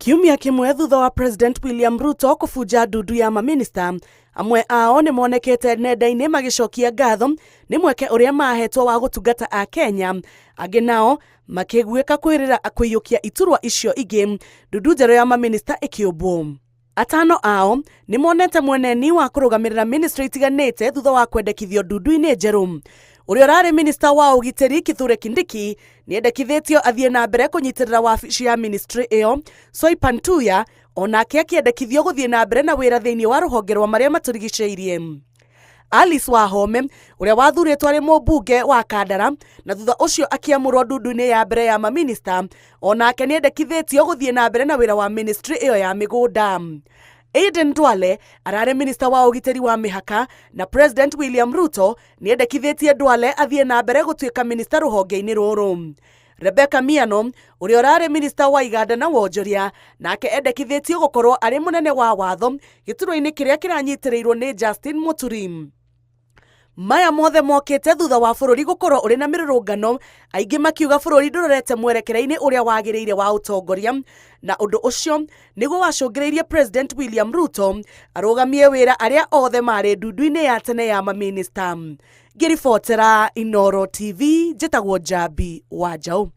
Kiumia kimwe thutha wa President William Ruto kufuja ndudu ya mamĩnĩsta, amwe ao nĩ monekete nenda-inĩ magicokia ngatho nĩ mweke ũrĩa mahetwo wa gũtungata a Kenya, angĩ nao makĩguĩka kwĩrĩra kũiyũkia iturwa icio ingĩ ndudu njerũ ya mamĩnĩsta ĩkĩũmbwo. Atano ao nĩ monete mweneni wa kũrũgamĩrĩra ministry itiganĩte thutha wa kwendekithio ndudu-inĩ njerũ. Ũrĩa ũrarĩ minista wa ũgitĩri Kithure Kindiki nĩendekithĩtio athiĩ na mbere kũnyitĩrĩra wabici ya ministry ĩyo. Soipan Tuya onake akĩendekithio gũthiĩ na mbere na wĩra thĩinĩ wa rũhonge rwa marĩa matũrigicĩirie. Alice Wahome ũrĩa wathurĩtwo arĩ mũmbunge wa Kandara na thutha ũcio akĩamũrwo ndudu-inĩ ya mbere ya mamĩnĩsta, onake nĩendekithĩtio gũthiĩ na mbere na wĩra wa ministry ĩyo ya mĩgũnda. Aden Duale ararĩ minista wa ũgitĩri wa mĩhaka na President William Ruto nĩendekithĩtie Duale athiĩ na mbere gũtuĩka minista rũhonge-inĩ rũrũ. Rebecca Miano ũrĩa ũrarĩ minista wa iganda na wonjoria nake endekithĩtio gũkorwo arĩ mũnene wa watho gĩturwa-inĩ kĩrĩa kĩranyitĩrĩirwo nĩ Justin Muturi. Maya mothe mokĩte thutha wa bũrũri gũkorwo ũrĩ na mĩrũrũngano, aingĩ makiuga bũrũri ndũrorete mwerekera-inĩ ũrĩa wagĩrĩire wa ũtongoria, na ũndũ ũcio nĩguo wacũngĩrĩirie President William Ruto arũgamie wĩra arĩa othe marĩ ndudu-inĩ ya tene ya mamĩnĩsta. Ngĩribotera Inooro TV, njĩtagwo Njambi Wanjaũ.